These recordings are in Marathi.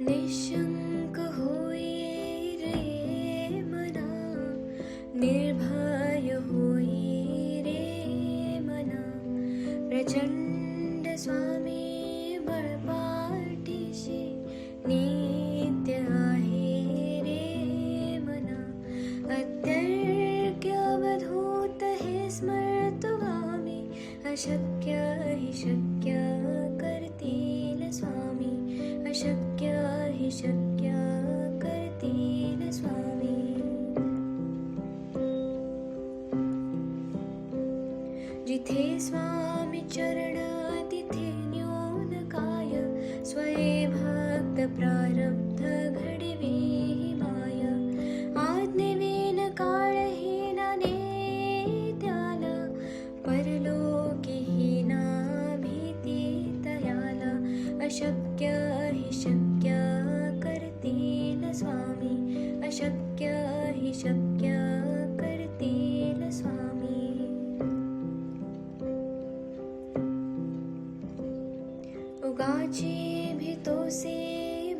निशंक होई रे मना, निर्भय होई रे मना, प्रचंड स्वामी बळपाठीशी नित्य आहे रे मना. अत्यर्क्य अवधूत हे स्मर्तुगामी, अशक्य हि शक्य करतील स्वामी, अशक्य हि शक्य करतील स्वामी. जिथे स्वामी चरण तिथे न्यून काय, स्वये भक्त प्रारब्ध घडवी माय. आज्ञेविन काळहीना नेत्याला, परलोकीहीना भीती तयाला. अशक्य हि शक्य करतील स्वामी, अशक्य हि शक्य करतील स्वामी. उगाची भीतोसे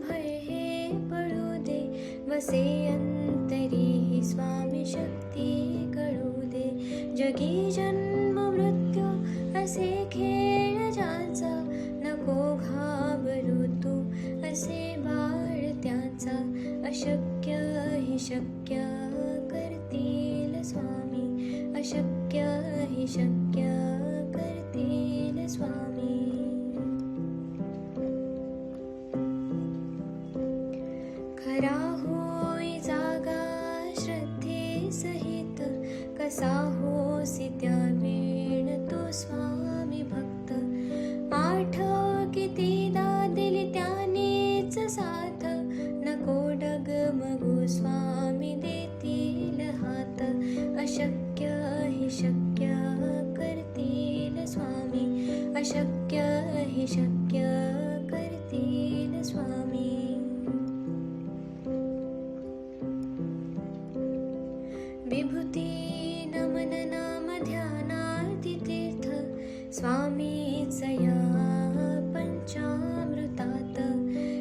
भय हे पळू दे, वसे अंतरी ही स्वामी शक्ती कळू दे. जगी जन्म मृत्यू असे खेळ ज्याचा, नको घाबरू तू असे बाळ त्याचा. अशक्य हि शक्य करतील स्वामी, अशक्य हि शक्य करतील स्वामी. खरा होई जागा श्रद्धे सहित, कसा होसी त्या वेळ तो स्वामी भक्त. आठव कितीदा दिली त्यानेच साथ, नको डगमगू स्वामी देतील हात. अशक्य हि शक्य करतील स्वामी, अशक्य हि शक्य करतील स्वामी. विभूती नमन नाम ध्यानार्ती तीर्थ, स्वामीच या पंचामृतात.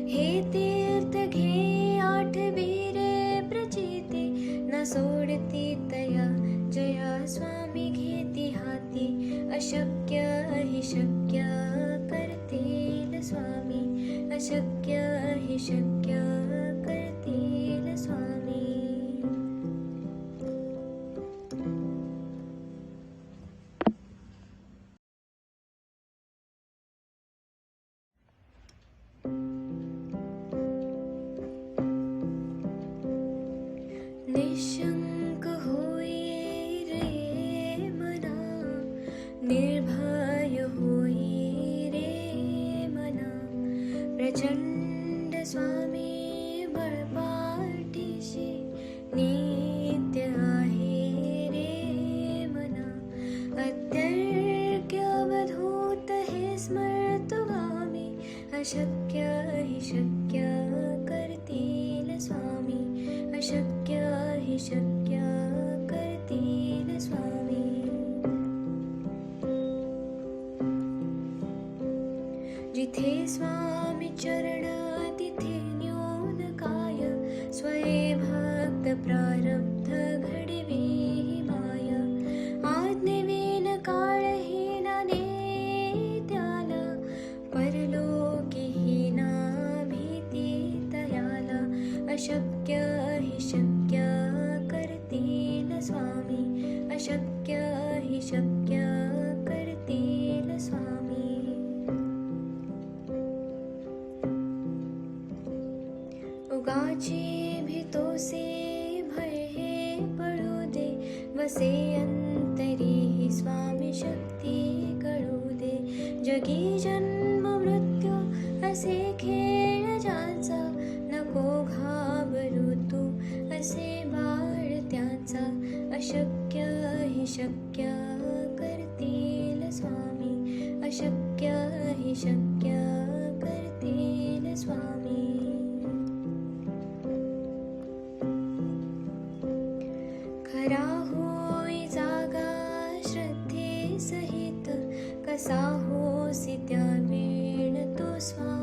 हे तीर्थ घे आठवी रे प्रचिती, न सोडती तया जया स्वामी घेती हाती. अशक्य हि शक्य करतील स्वामी, अशक्य हि शक्य करतील स्वामी. निशंक होई रे मना, निर्भय होई रे मना. प्रचंड स्वामी बळपाठीशी नित्य आहे रे मना. अत्यर्क्य अवधूत हे स्मर्तुगामी, अशक्य हि शक्य करतील स्वामी, अशक्य हि शक्य करतील स्वामी. जिथे स्वामी चरण तिथे न्यून काय, स्वये भक्त प्रारब्ध घडवी माय. आज्ञेविन काळहीना नेत्याला, परलोकीहीना भीती तयाला. अशक्य हि शक्य करतील स्वामी, अशक्य हि शक्य करतील स्वामी. उगाची भीतोसे भय हे पळू दे, वसे अंतरी ही स्वामी शक्ती कळू दे. जगी जन्म मृत्यू असे खेळ ज्याचा, नको घाबरू तू असे बाळ त्याचा. अशक्य हि शक्य करतील स्वामी, अशक्य हि शक्य करतील स्वामी. खरा होई जागा श्रद्धे सहित, कसा होसी त्या वीण तो स्वामी.